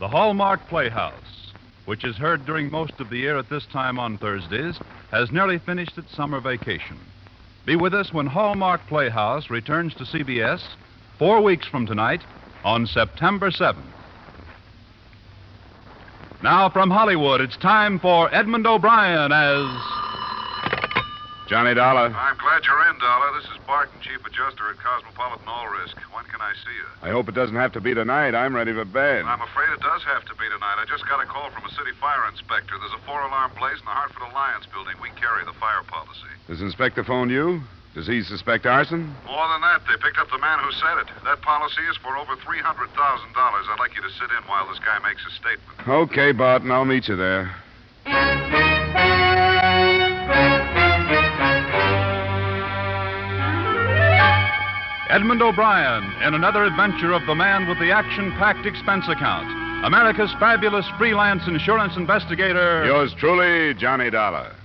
The Hallmark Playhouse, which is heard during most of the year at this time on Thursdays, has nearly finished its summer vacation. Be with us when Hallmark Playhouse returns to CBS 4 weeks from tonight on September 7th. Now from Hollywood, it's time for Edmund O'Brien as Johnny Dollar. I'm glad you're in, Dollar. This is Barton, Chief Adjuster at Cosmopolitan All Risk. When can I see you? I hope it doesn't have to be tonight. I'm ready for bed. I'm afraid it does have to be tonight. I just got a call from a city fire inspector. There's a 4-alarm blaze in the Hartford Alliance building. We carry the fire policy. Does Inspector phone you? Does he suspect arson? More than that, they picked up the man who said it. That policy is for over $300,000. I'd like you to sit in while this guy makes a statement. Okay, Barton. I'll meet you there. Edmund O'Brien in another adventure of the man with the action-packed expense account. America's fabulous freelance insurance investigator. Yours truly, Johnny Dollar.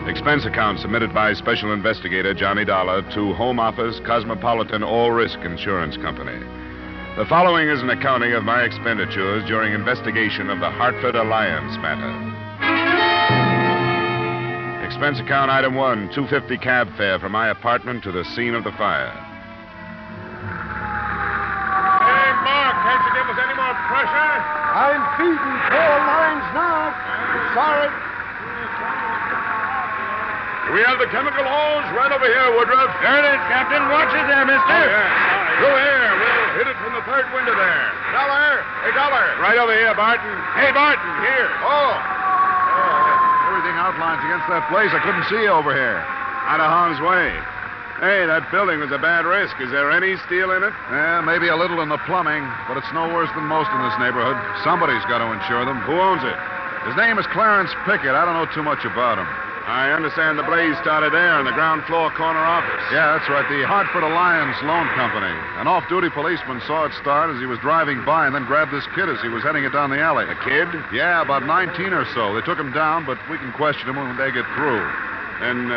Expense account submitted by Special Investigator Johnny Dollar to Home Office, Cosmopolitan All Risk Insurance Company. The following is an accounting of my expenditures during investigation of the Hartford Alliance matter. Expense account item 1, $2.50 cab fare from my apartment to the scene of the fire. Hey, Mark, can't you give us any more pressure? I'm feeding 4 lines now. Sorry. We have the chemical hose right over here, Woodruff. There it is, Captain. Watch it there, mister. Oh, yeah. Through here. We'll hit it from the third window there. Dollar. Hey, Dollar. Right over here, Barton. Hey, Barton, here. Oh, everything outlines against that blaze. I couldn't see you over here. Out of harm's way. Hey, that building was a bad risk. Is there any steel in it? Yeah, maybe a little in the plumbing, but it's no worse than most in this neighborhood. Somebody's got to insure them. Who owns it? His name is Clarence Pickett. I don't know too much about him. I understand the blaze started there in the ground floor corner office. Yeah, that's right. The Hartford Alliance Loan Company. An off-duty policeman saw it start as he was driving by and then grabbed this kid as he was heading it down the alley. A kid? Yeah, about 19 or so. They took him down, but we can question him when they get through. Then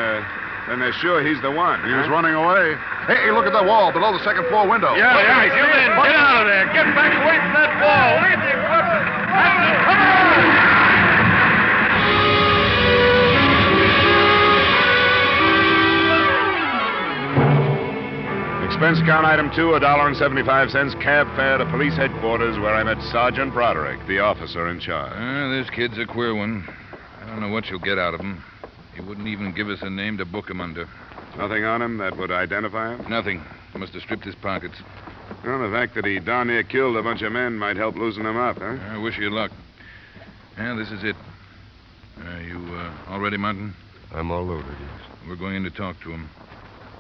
they're sure he's the one. He was running away. Hey, look at that wall below the second floor window. Yeah, you men, get out of there. Get back away from that wall. Come on! Expense account item 2, $1.75 cab fare to police headquarters where I met Sergeant Broderick, the officer in charge. This kid's a queer one. I don't know what you'll get out of him. He wouldn't even give us a name to book him under. Nothing on him that would identify him? Nothing. He must have stripped his pockets. Well, the fact that he darn near killed a bunch of men might help loosen him up, huh? I wish you luck. Yeah, this is it. You all ready, Martin? I'm all loaded, yes. We're going in to talk to him.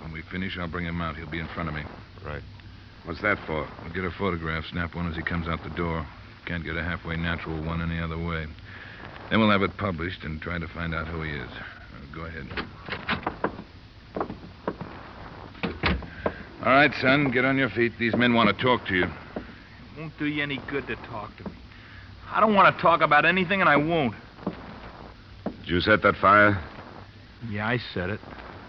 When we finish, I'll bring him out. He'll be in front of me. Right. What's that for? We'll get a photograph, snap one as he comes out the door. Can't get a halfway natural one any other way. Then we'll have it published and try to find out who he is. Go ahead. All right, son, get on your feet. These men want to talk to you. It won't do you any good to talk to me. I don't want to talk about anything, and I won't. Did you set that fire? Yeah, I said it.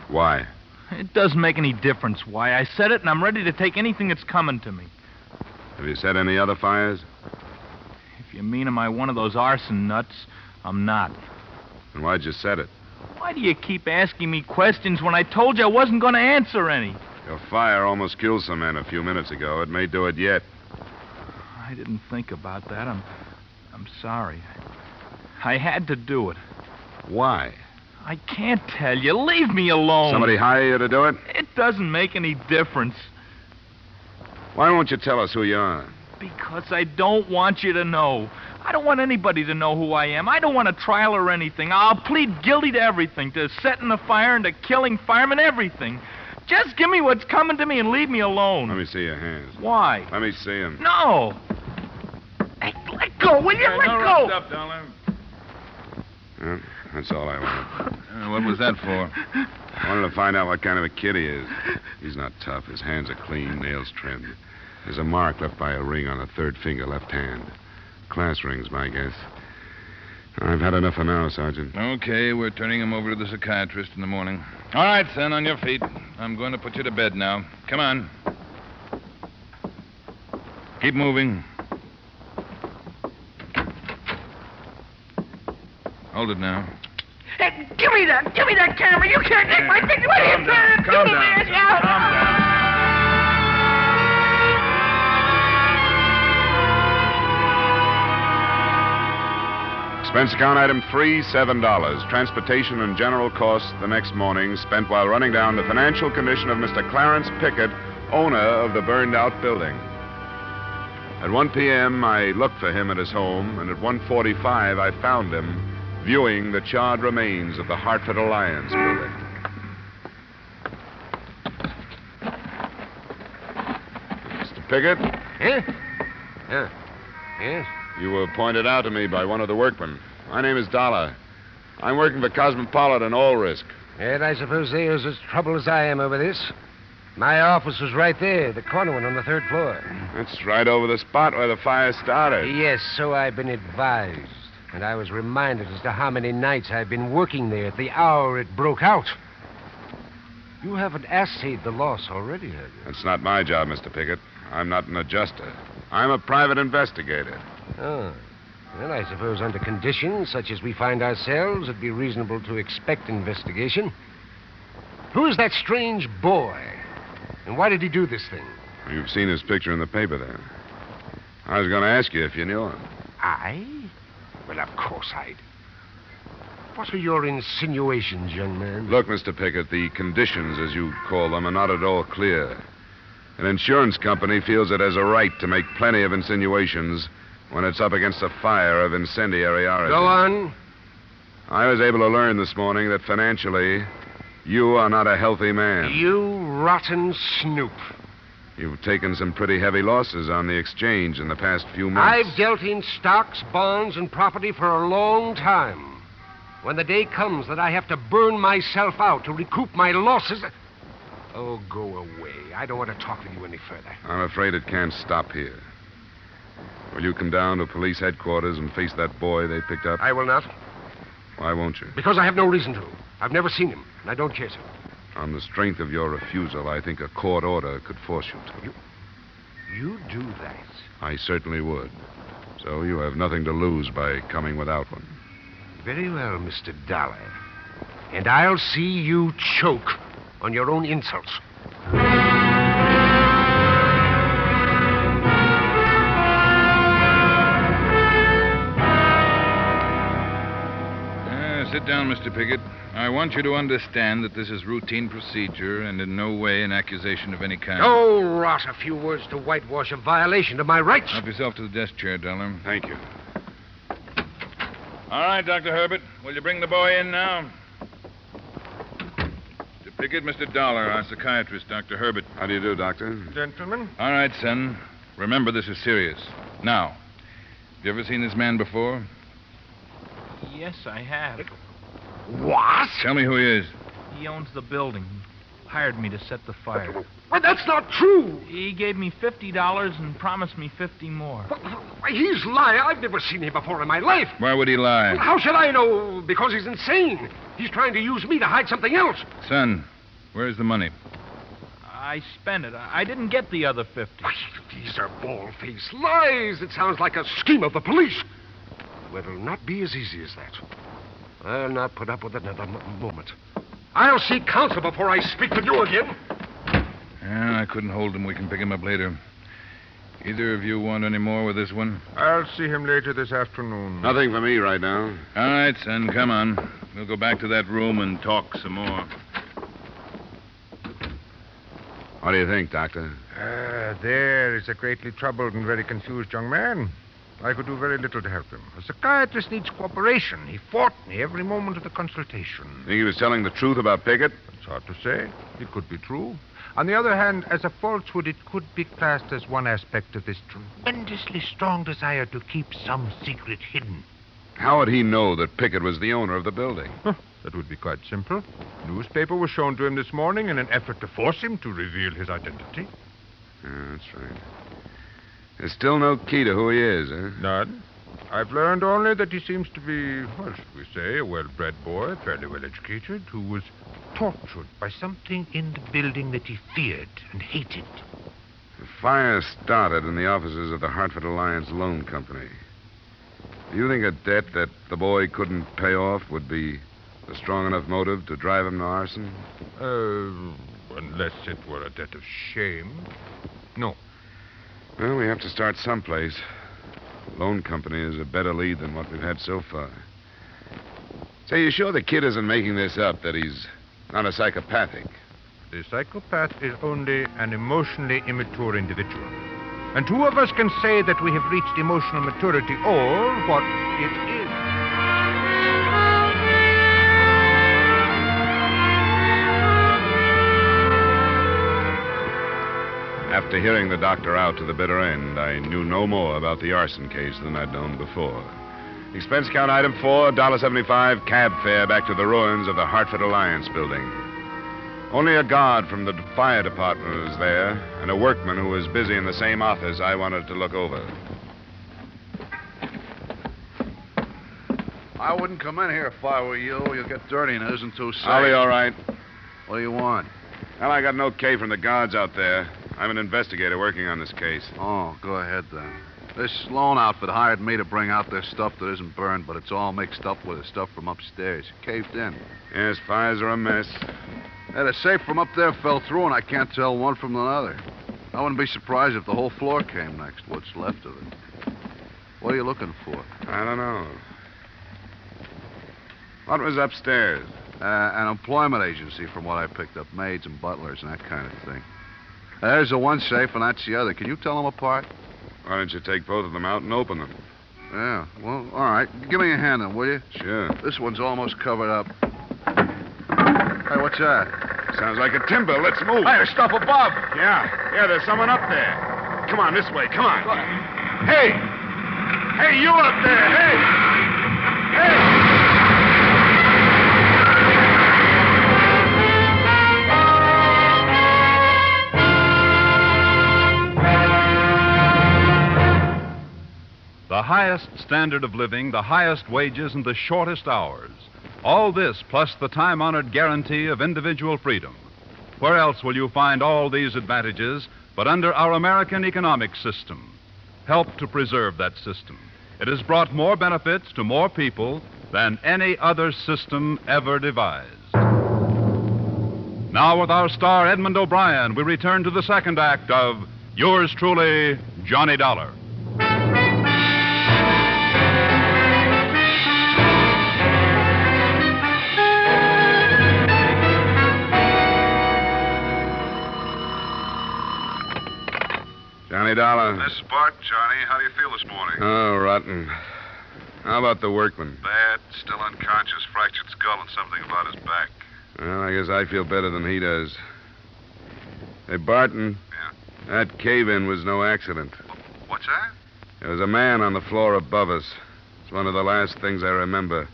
Why? It doesn't make any difference why. I said it, and I'm ready to take anything that's coming to me. Have you set any other fires? If you mean am I one of those arson nuts, I'm not. And why'd you set it? Why do you keep asking me questions when I told you I wasn't going to answer any? Your fire almost killed some men a few minutes ago. It may do it yet. I didn't think about that. I'm sorry. I had to do it. Why? I can't tell you. Leave me alone. Somebody hire you to do it? It doesn't make any difference. Why won't you tell us who you are? Because I don't want you to know. I don't want anybody to know who I am. I don't want a trial or anything. I'll plead guilty to everything, to setting the fire and to killing firemen, everything. Just give me what's coming to me and leave me alone. Let me see your hands. Why? Let me see them. No. Hey, let go, will you? Let go. Up, darling. Well, that's all I wanted. What was that for? I wanted to find out what kind of a kid he is. He's not tough. His hands are clean, nails trimmed. There's a mark left by a ring on the third finger, left hand. Class rings, my guess. I've had enough for now, Sergeant. Okay, we're turning him over to the psychiatrist in the morning. All right, son, on your feet. I'm going to put you to bed now. Come on. Keep moving. Hold it now. Hey, give me that camera. You can't take my picture. What are you trying to do? Calm down. Calm down. Expense account item 3, $7. Transportation and general costs the next morning spent while running down the financial condition of Mr. Clarence Pickett, owner of the burned-out building. At 1 p.m., I looked for him at his home, and at 1:45, I found him viewing the charred remains of the Hartford Alliance building. Mr. Pickett? Huh? Yes? You were pointed out to me by one of the workmen. My name is Dollar. I'm working for Cosmopolitan All Risk. And I suppose they're as troubled as I am over this. My office was right there, the corner one on the 3rd floor. That's right over the spot where the fire started. Yes, so I've been advised. And I was reminded as to how many nights I've been working there at the hour it broke out. You haven't assayed the loss already, have you? That's not my job, Mr. Pickett. I'm not an adjuster. I'm a private investigator. Oh. Well, I suppose under conditions such as we find ourselves, it'd be reasonable to expect investigation. Who is that strange boy? And why did he do this thing? You've seen his picture in the paper there. I was going to ask you if you knew him. I? Well, of course I'd. What are your insinuations, young man? Look, Mr. Pickett, the conditions, as you call them, are not at all clear. An insurance company feels it has a right to make plenty of insinuations when it's up against a fire of incendiary origin. Go on. I was able to learn this morning that financially, you are not a healthy man. You rotten snoop. You've taken some pretty heavy losses on the exchange in the past few months. I've dealt in stocks, bonds, and property for a long time. When the day comes that I have to burn myself out to recoup my losses... Oh, go away. I don't want to talk with you any further. I'm afraid it can't stop here. Will you come down to police headquarters and face that boy they picked up? I will not. Why won't you? Because I have no reason to. I've never seen him, and I don't care to. On the strength of your refusal, I think a court order could force you to. You do that? I certainly would. So you have nothing to lose by coming without one. Very well, Mr. Dollar. And I'll see you choke on your own insults. Sit down, Mr. Pickett. I want you to understand that this is routine procedure and in no way an accusation of any kind. Oh, rot. A few words to whitewash a violation of my rights. Help yourself to the desk chair, Dollar. Thank you. All right, Dr. Herbert. Will you bring the boy in now? Mr. Pickett, Mr. Dollar, our psychiatrist, Dr. Herbert. How do you do, Doctor? Gentlemen. All right, son. Remember, this is serious. Now, have you ever seen this man before? Yes, I have. What? Tell me who he is. He owns the building. Hired me to set the fire. Well, that's not true. He gave me $50 and promised me 50 more. Why, he's lying. I've never seen him before in my life. Why would he lie? How should I know? Because he's insane. He's trying to use me to hide something else. Son, where's the money? I spent it. I didn't get the other 50. Why, these are bald-faced lies. It sounds like a scheme of the police. Well, it'll not be as easy as that. I'll not put up with it another moment. I'll seek counsel before I speak with you again. Yeah, I couldn't hold him. We can pick him up later. Either of you want any more with this one? I'll see him later this afternoon. Nothing for me right now. All right, son, come on. We'll go back to that room and talk some more. What do you think, Doctor? There is a greatly troubled and very confused young man. I could do very little to help him. A psychiatrist needs cooperation. He fought me every moment of the consultation. Think he was telling the truth about Pickett? It's hard to say. It could be true. On the other hand, as a falsehood, it could be classed as one aspect of this tremendously strong desire to keep some secret hidden. How would he know that Pickett was the owner of the building? That would be quite simple. Newspaper was shown to him this morning in an effort to force him to reveal his identity. Yeah, that's right. There's still no key to who he is, huh? None. I've learned only that he seems to be, well, should we say, a well-bred boy, fairly well-educated, who was tortured by something in the building that he feared and hated. The fire started in the offices of the Hartford Alliance Loan Company. Do you think a debt that the boy couldn't pay off would be a strong enough motive to drive him to arson? Unless it were a debt of shame. No. Well, we have to start someplace. Loan company is a better lead than what we've had so far. Say, you sure the kid isn't making this up, that he's not a psychopathic? The psychopath is only an emotionally immature individual. And two of us can say that we have reached emotional maturity, or what it is. After hearing the doctor out to the bitter end, I knew no more about the arson case than I'd known before. Expense account item 4, $1.75, cab fare back to the ruins of the Hartford Alliance building. Only a guard from the fire department was there, and a workman who was busy in the same office I wanted to look over. I wouldn't come in here if I were you. You'll get dirty and it isn't too safe. I'll be all right. What do you want? Well, I got an okay from the guards out there. I'm an investigator working on this case. Oh, go ahead then. This loan outfit hired me to bring out their stuff that isn't burned, but it's all mixed up with the stuff from upstairs. Caved in. Yes, fires are a mess. Yeah, the safe from up there fell through, and I can't tell one from another. I wouldn't be surprised if the whole floor came next, what's left of it. What are you looking for? I don't know. What was upstairs? An employment agency, from what I picked up. Maids and butlers and that kind of thing. There's the one safe, and that's the other. Can you tell them apart? Why don't you take both of them out and open them? Yeah, well, all right. Give me a hand then, will you? Sure. This one's almost covered up. Hey, what's that? Sounds like a timber. Let's move. Hey, there's stuff above. Yeah, there's someone up there. Come on, this way. Come on. Hey! Hey, you up there! Hey! Hey! The highest standard of living, the highest wages, and the shortest hours. All this plus the time-honored guarantee of individual freedom. Where else will you find all these advantages but under our American economic system? Help to preserve that system. It has brought more benefits to more people than any other system ever devised. Now, with our star Edmund O'Brien, we return to the second act of Yours Truly, Johnny Dollar. Johnny Dollar. This is Bart, Johnny. How do you feel this morning? Oh, rotten. How about the workman? Bad, still unconscious, fractured skull, and something about his back. Well, I guess I feel better than he does. Hey, Barton. Yeah? That cave-in was no accident. What's that? There was a man on the floor above us. It's one of the last things I remember.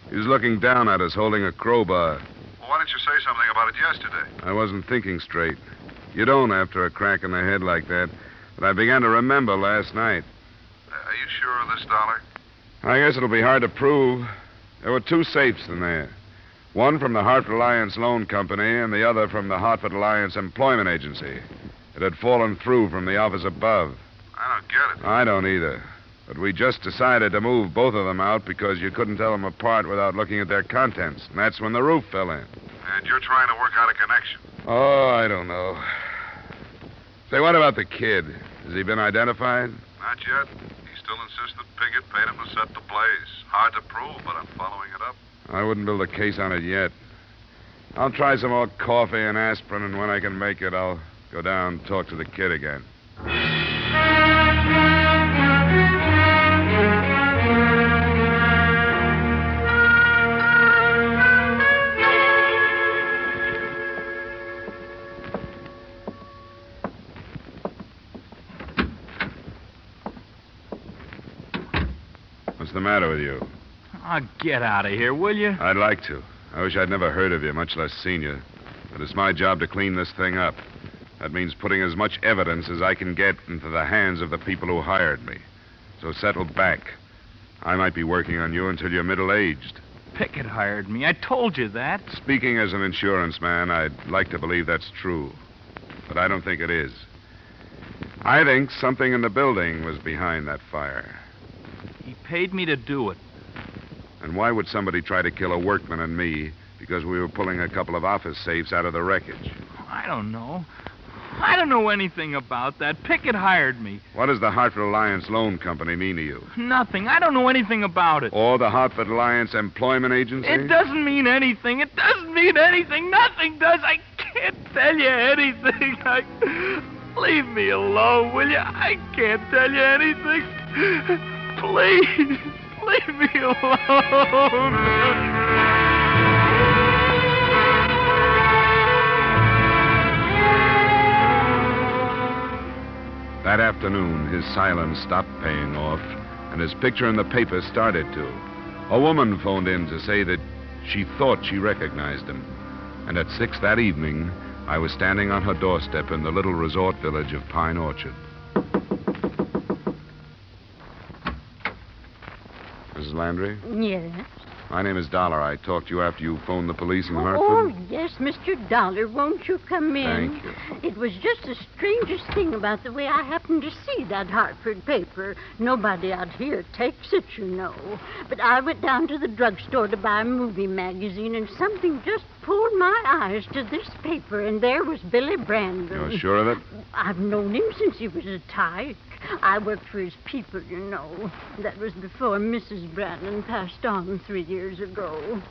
He was looking down at us, holding a crowbar. Well, why didn't you say something about it yesterday? I wasn't thinking straight. You don't after a crack in the head like that. But I began to remember last night. Are you sure of this, Dollar? I guess it'll be hard to prove. There were two safes in there. One from the Hartford Alliance Loan Company and the other from the Hartford Alliance Employment Agency. It had fallen through from the office above. I don't get it. I don't either. But we just decided to move both of them out because you couldn't tell them apart without looking at their contents. And that's when the roof fell in. And you're trying to work out a connection. Oh, I don't know. Say, what about the kid? Has he been identified? Not yet. He still insists that Piggott paid him to set the blaze. Hard to prove, but I'm following it up. I wouldn't build a case on it yet. I'll try some more coffee and aspirin, and when I can make it, I'll go down and talk to the kid again. What's the matter with you? Oh, get out of here, will you? I'd like to. I wish I'd never heard of you, much less seen you. But it's my job to clean this thing up. That means putting as much evidence as I can get into the hands of the people who hired me. So settle back. I might be working on you until you're middle-aged. Pickett hired me. I told you that. Speaking as an insurance man, I'd like to believe that's true. But I don't think it is. I think something in the building was behind that fire. He paid me to do it. And why would somebody try to kill a workman and me because we were pulling a couple of office safes out of the wreckage? I don't know. I don't know anything about that. Pickett hired me. What does the Hartford Alliance Loan Company mean to you? Nothing. I don't know anything about it. Or the Hartford Alliance Employment Agency? It doesn't mean anything. It doesn't mean anything. Nothing does. I can't tell you anything. Leave me alone, will you? I can't tell you anything. Please, leave me alone. That afternoon, his silence stopped paying off, and his picture in the paper started to. A woman phoned in to say that she thought she recognized him. And at 6 that evening, I was standing on her doorstep in the little resort village of Pine Orchard. Mrs. Landry? Yes? My name is Dollar. I talked to you after you phoned the police in Hartford. Oh, yes, Mr. Dollar. Won't you come in? Thank you. It was just the strangest thing about the way I happened to see that Hartford paper. Nobody out here takes it, you know. But I went down to the drugstore to buy a movie magazine, and something just pulled my eyes to this paper, and there was Billy Brandon. You're sure of it? I've known him since he was a tyke. I worked for his people, you know. That was before Mrs. Brandon passed on 3 years ago.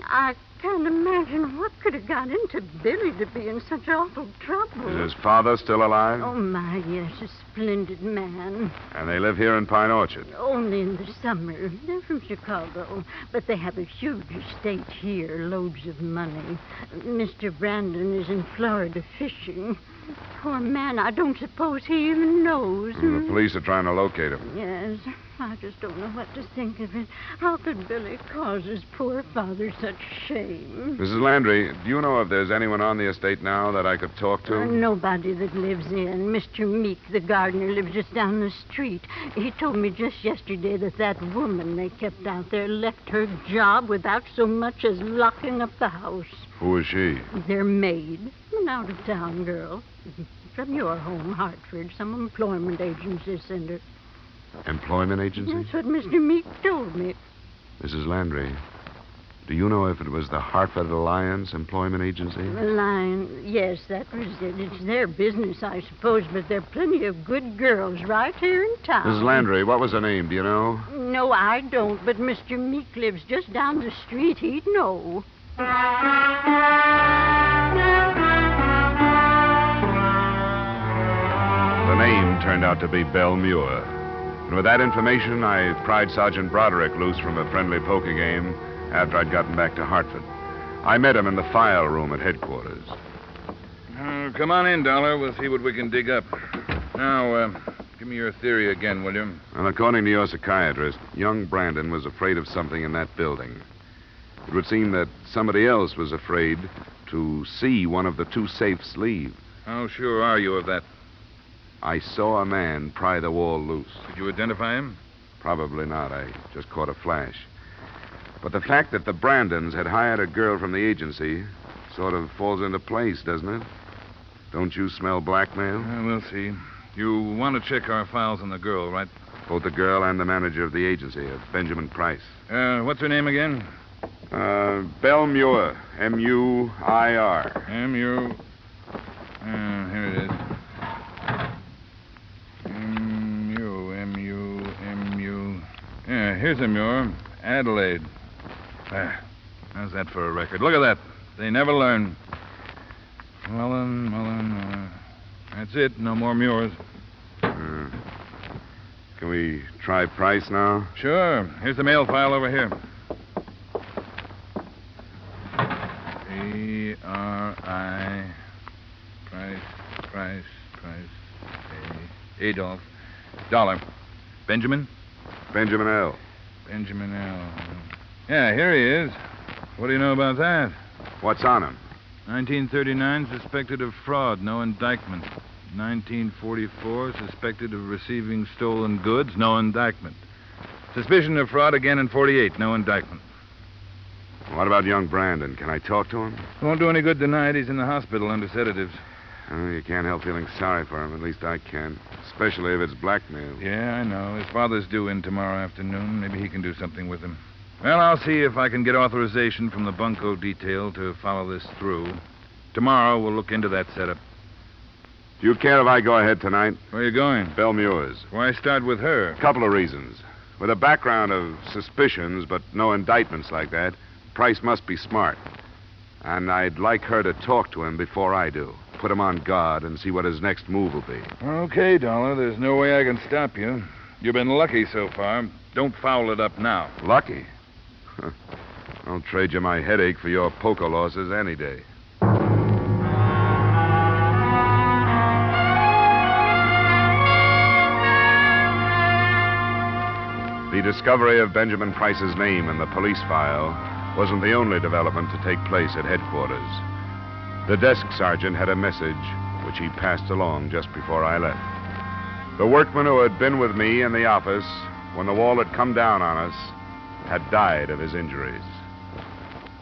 I can't imagine what could have got into Billy to be in such awful trouble. Is his father still alive? Oh, my, yes, a splendid man. And they live here in Pine Orchard? Only in the summer. They're from Chicago, but they have a huge estate here, loads of money. Mr. Brandon is in Florida fishing. Poor man, I don't suppose he even knows. The police are trying to locate him. Yes, I just don't know what to think of it. How could Billy cause his poor father such shame? Mrs. Landry, do you know if there's anyone on the estate now that I could talk to? Nobody that lives in. Mr. Meek, the gardener, lives just down the street. He told me just yesterday that woman they kept out there left her job without so much as locking up the house. Who is she? Their maid. An out-of-town girl. From your home, Hartford. Some employment agency sent her. Employment agency? That's what Mr. Meek told me. Mrs. Landry, do you know if it was the Hartford Alliance Employment Agency? Yes, that was it. It's their business, I suppose, but there are plenty of good girls right here in town. Mrs. Landry, what was her name? Do you know? No, I don't, but Mr. Meek lives just down the street. He'd know. The name turned out to be Belle Muir. And with that information, I pried Sergeant Broderick loose from a friendly poker game after I'd gotten back to Hartford. I met him in the file room at headquarters. Come on in, Dollar. We'll see what we can dig up. Now, give me your theory again, will you? Well, according to your psychiatrist, young Brandon was afraid of something in that building. It would seem that somebody else was afraid to see one of the two safes leave. How sure are you of that? I saw a man pry the wall loose. Did you identify him? Probably not. I just caught a flash. But the fact that the Brandons had hired a girl from the agency sort of falls into place, doesn't it? Don't you smell blackmail? We'll see. You want to check our files on the girl, right? Both the girl and the manager of the agency, Benjamin Price. What's her name again? Belle Muir. M-U-I-R. M-U... here it is. M-U... Yeah, here's a Muir. Adelaide. How's that for a record? Look at that. They never learn. Mullen. That's it. No more Muirs. Can we try Price now? Sure. Here's the mail file over here. P-R-I... Price... Adolph. Dollar. Benjamin? Benjamin L. Benjamin L. Yeah, here he is. What do you know about that? What's on him? 1939, suspected of fraud, no indictment. 1944, suspected of receiving stolen goods, no indictment. Suspicion of fraud again in 48. No indictment. What about young Brandon? Can I talk to him? Won't do any good tonight. He's in the hospital under sedatives. Oh, you can't help feeling sorry for him. At least I can. Especially if it's blackmail. Yeah, I know. His father's due in tomorrow afternoon. Maybe he can do something with him. Well, I'll see if I can get authorization from the bunco detail to follow this through. Tomorrow, we'll look into that setup. Do you care if I go ahead tonight? Where are you going? Belle Muir's. Why start with her? Couple of reasons. With a background of suspicions, but no indictments like that, Price must be smart. And I'd like her to talk to him before I do. Put him on guard and see what his next move will be. Okay, Dollar. There's no way I can stop you. You've been lucky so far. Don't foul it up now. Lucky? I'll trade you my headache for your poker losses any day. The discovery of Benjamin Price's name in the police file wasn't the only development to take place at headquarters. The desk sergeant had a message which he passed along just before I left. The workman who had been with me in the office when the wall had come down on us had died of his injuries.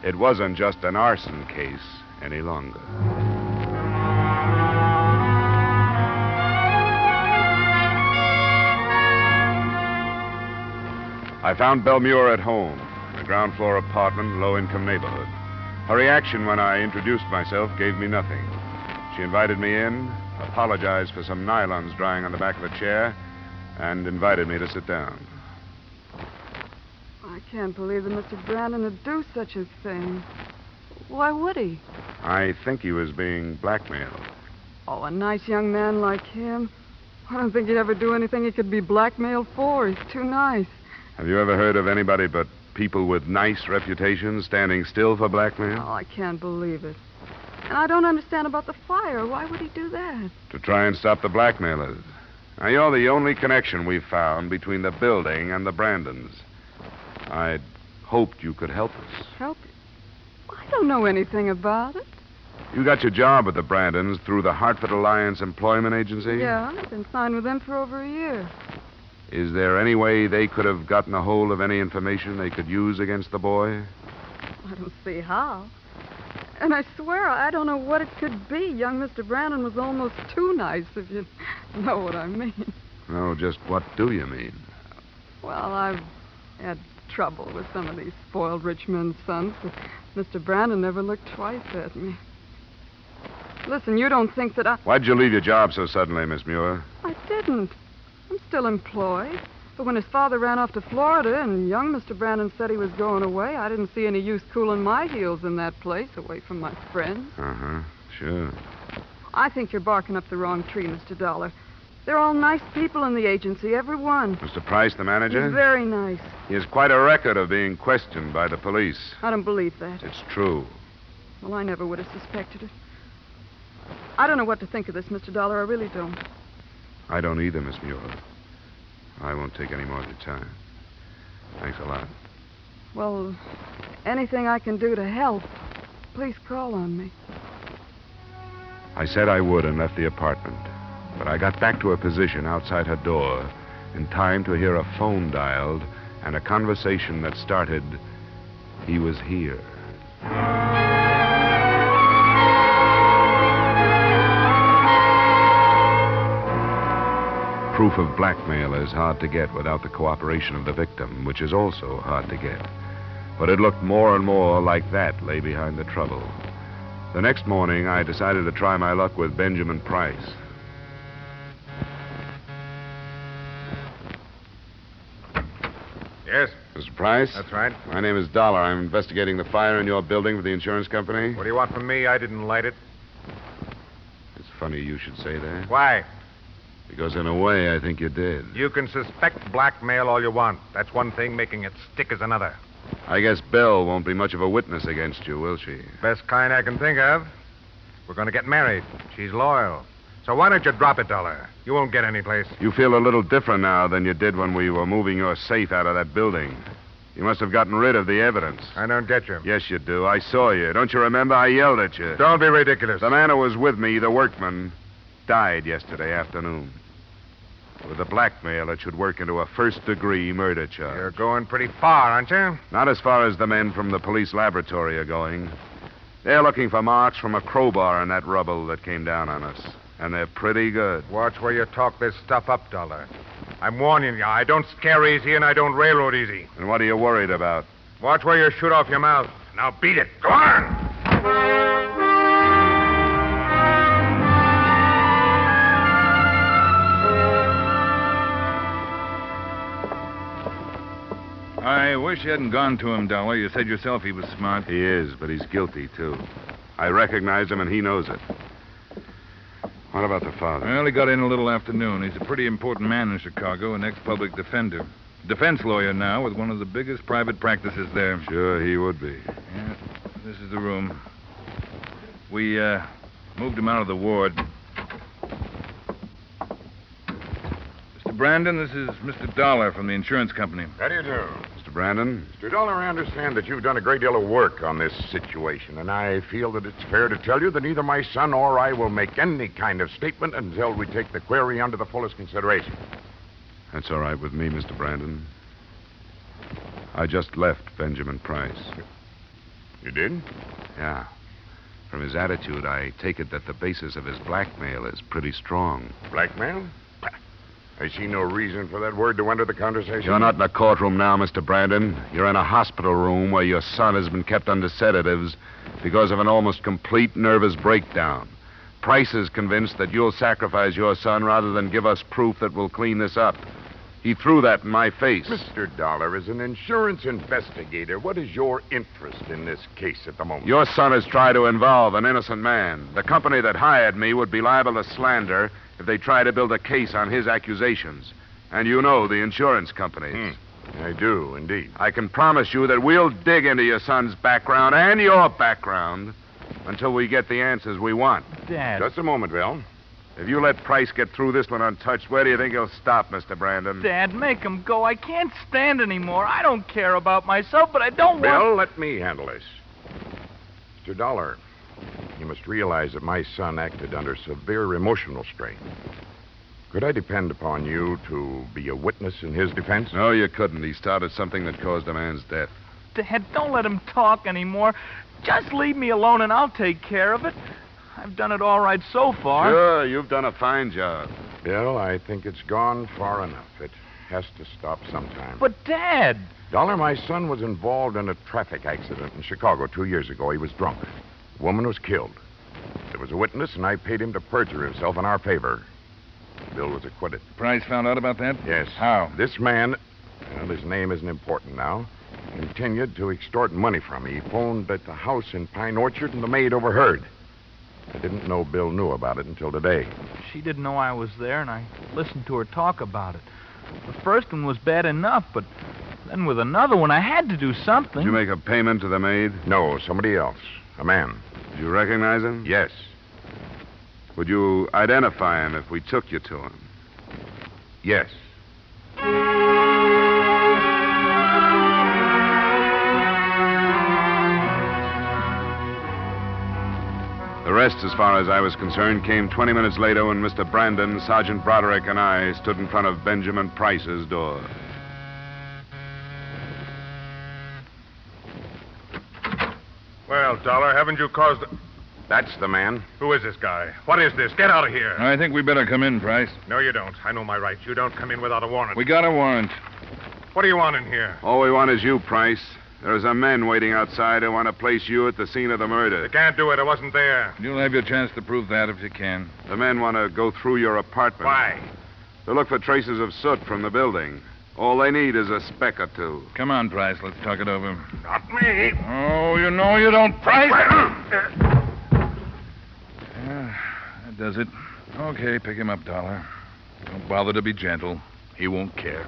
It wasn't just an arson case any longer. I found Belle Muir at home, in a ground floor apartment, low-income neighborhood. Her reaction when I introduced myself gave me nothing. She invited me in, apologized for some nylons drying on the back of a chair, and invited me to sit down. I can't believe that Mr. Brandon would do such a thing. Why would he? I think he was being blackmailed. Oh, a nice young man like him. I don't think he'd ever do anything he could be blackmailed for. He's too nice. Have you ever heard of anybody but people with nice reputations standing still for blackmail? Oh, I can't believe it. And I don't understand about the fire. Why would he do that? To try and stop the blackmailers. Now, you're the only connection we've found between the building and the Brandons. I'd hoped you could help us. Help you? I don't know anything about it. You got your job with the Brandons through the Hartford Alliance Employment Agency? Yeah, I've been signed with them for over a year. Is there any way they could have gotten a hold of any information they could use against the boy? I don't see how. And I swear I don't know what it could be. Young Mr. Brandon was almost too nice, if you know what I mean. Oh, just what do you mean? Well, I've had trouble with some of these spoiled rich men's sons, but Mr. Brandon never looked twice at me. Listen, you don't think that I... Why'd you leave your job so suddenly, Miss Muir? I didn't. I'm still employed. But when his father ran off to Florida and young Mr. Brandon said he was going away, I didn't see any use cooling my heels in that place away from my friends. Uh-huh, sure. I think you're barking up the wrong tree, Mr. Dollar. They're all nice people in the agency, every one. Mr. Price, the manager? He's very nice. He has quite a record of being questioned by the police. I don't believe that. It's true. Well, I never would have suspected it. I don't know what to think of this, Mr. Dollar. I really don't. I don't either, Miss Muir. I won't take any more of your time. Thanks a lot. Well, anything I can do to help, please call on me. I said I would and left the apartment. But I got back to a position outside her door in time to hear a phone dialed and a conversation that started, "He was here." Proof of blackmail is hard to get without the cooperation of the victim, which is also hard to get. But it looked more and more like that lay behind the trouble. The next morning, I decided to try my luck with Benjamin Price. Yes? Mr. Price? That's right. My name is Dollar. I'm investigating the fire in your building for the insurance company. What do you want from me? I didn't light it. It's funny you should say that. Why? Because in a way, I think you did. You can suspect blackmail all you want. That's one thing. Making it stick is another. I guess Belle won't be much of a witness against you, will she? Best kind I can think of. We're going to get married. She's loyal. So why don't you drop it, Dollar? You won't get any place. You feel a little different now than you did when we were moving your safe out of that building. You must have gotten rid of the evidence. I don't get you. Yes, you do. I saw you. Don't you remember? I yelled at you. Don't be ridiculous. The man who was with me, the workman, died yesterday afternoon. With the blackmail, it should work into a first-degree murder charge. You're going pretty far, aren't you? Not as far as the men from the police laboratory are going. They're looking for marks from a crowbar in that rubble that came down on us. And they're pretty good. Watch where you talk this stuff up, Dollar. I'm warning you, I don't scare easy and I don't railroad easy. And what are you worried about? Watch where you shoot off your mouth. Now beat it. Go on! I wish you hadn't gone to him, Dollar. You said yourself he was smart. He is, but he's guilty, too. I recognize him, and he knows it. What about the father? Well, he got in a little afternoon. He's a pretty important man in Chicago, an ex-public defender. Defense lawyer now with one of the biggest private practices there. Sure, he would be. Yeah, this is the room. We, moved him out of the ward. Mr. Brandon, this is Mr. Dollar from the insurance company. How do you do? Mr. Brandon? Mr. Dollar, I understand that you've done a great deal of work on this situation, and I feel that it's fair to tell you that neither my son or I will make any kind of statement until we take the query under the fullest consideration. That's all right with me, Mr. Brandon. I just left Benjamin Price. You did? Yeah. From his attitude, I take it that the basis of his blackmail is pretty strong. Blackmail? I see no reason for that word to enter the conversation. You're not in a courtroom now, Mr. Brandon. You're in a hospital room where your son has been kept under sedatives because of an almost complete nervous breakdown. Price is convinced that you'll sacrifice your son rather than give us proof that will clean this up. He threw that in my face. Mr. Dollar, as an insurance investigator, what is your interest in this case at the moment? Your son has tried to involve an innocent man. The company that hired me would be liable to slander if they try to build a case on his accusations. And you know the insurance companies. I do, indeed. I can promise you that we'll dig into your son's background and your background until we get the answers we want. Dad. Just a moment, Bill. If you let Price get through this one untouched, where do you think he'll stop, Mr. Brandon? Dad, make him go. I can't stand anymore. I don't care about myself, but I don't want... Bill, let me handle this. Mr. Dollar, you must realize that my son acted under severe emotional strain. Could I depend upon you to be a witness in his defense? No, you couldn't. He started something that caused a man's death. Dad, don't let him talk anymore. Just leave me alone and I'll take care of it. I've done it all right so far. Sure, you've done a fine job. Bill, I think it's gone far enough. It has to stop sometime. But, Dad... Dollar, my son was involved in a traffic accident in Chicago 2 years ago. He was drunk. A woman was killed. There was a witness, and I paid him to perjure himself in our favor. Bill was acquitted. Price found out about that? Yes. How? This man, well, his name isn't important now, continued to extort money from me. He phoned at the house in Pine Orchard, and the maid overheard. I didn't know Bill knew about it until today. She didn't know I was there, and I listened to her talk about it. The first one was bad enough, but then with another one, I had to do something. Did you make a payment to the maid? No, somebody else. A man. Did you recognize him? Yes. Would you identify him if we took you to him? Yes. The rest, as far as I was concerned, came 20 minutes later when Mr. Brandon, Sergeant Broderick, and I stood in front of Benjamin Price's door. Well, Dollar, haven't you caused... That's the man. Who is this guy? What is this? Get out of here. I think we better come in, Price. No, you don't. I know my rights. You don't come in without a warrant. We got a warrant. What do you want in here? All we want is you, Price. There's a men waiting outside who want to place you at the scene of the murder. They can't do it. I wasn't there. You'll have your chance to prove that if you can. The men want to go through your apartment. Why? To look for traces of soot from the building. All they need is a speck or two. Come on, Price. Let's talk it over. Not me. Oh, you know you don't, Price. That does it. Okay, pick him up, Dollar. Don't bother to be gentle. He won't care.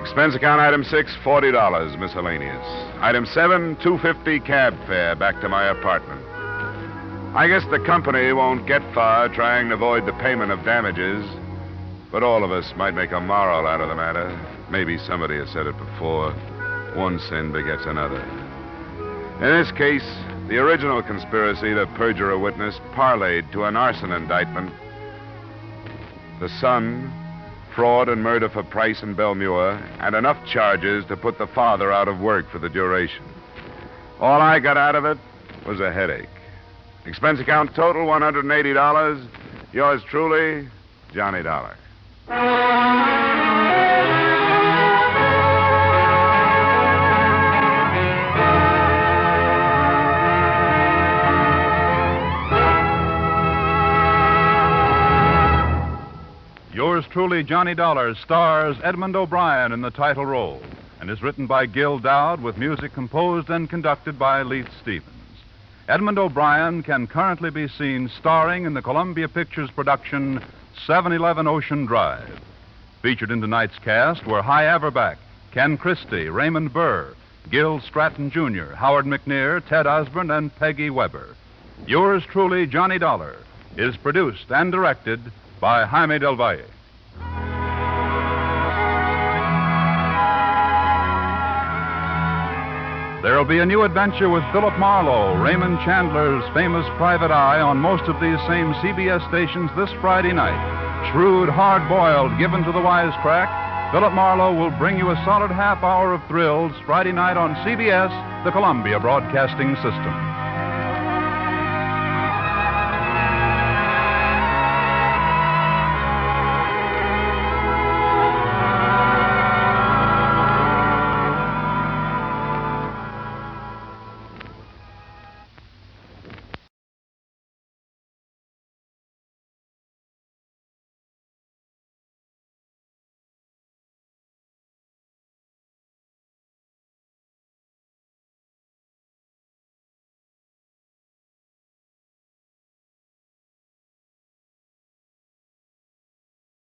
Expense account item 6, $40, miscellaneous. Item 7, $2.50 cab fare back to my apartment. I guess the company won't get far trying to avoid the payment of damages, but all of us might make a moral out of the matter. Maybe somebody has said it before. one sin begets another. In this case, the original conspiracy to perjure a witness parlayed to an arson indictment. The son, fraud and murder for Price and Belmure, and enough charges to put the father out of work for the duration. All I got out of it was a headache. Expense account total, $180. Yours truly, Johnny Dollar. Yours truly, Johnny Dollar, stars Edmund O'Brien in the title role and is written by Gil Dowd with music composed and conducted by Leith Stevens. Edmund O'Brien can currently be seen starring in the Columbia Pictures production 711 Ocean Drive. Featured in tonight's cast were Hy Averback, Ken Christie, Raymond Burr, Gil Stratton Jr., Howard McNear, Ted Osborne, and Peggy Weber. Yours truly, Johnny Dollar, is produced and directed by Jaime Del Valle. There'll be a new adventure with Philip Marlowe, Raymond Chandler's famous private eye, on most of these same CBS stations this Friday night. Shrewd, hard-boiled, given to the wisecrack, Philip Marlowe will bring you a solid half hour of thrills Friday night on CBS, the Columbia Broadcasting System.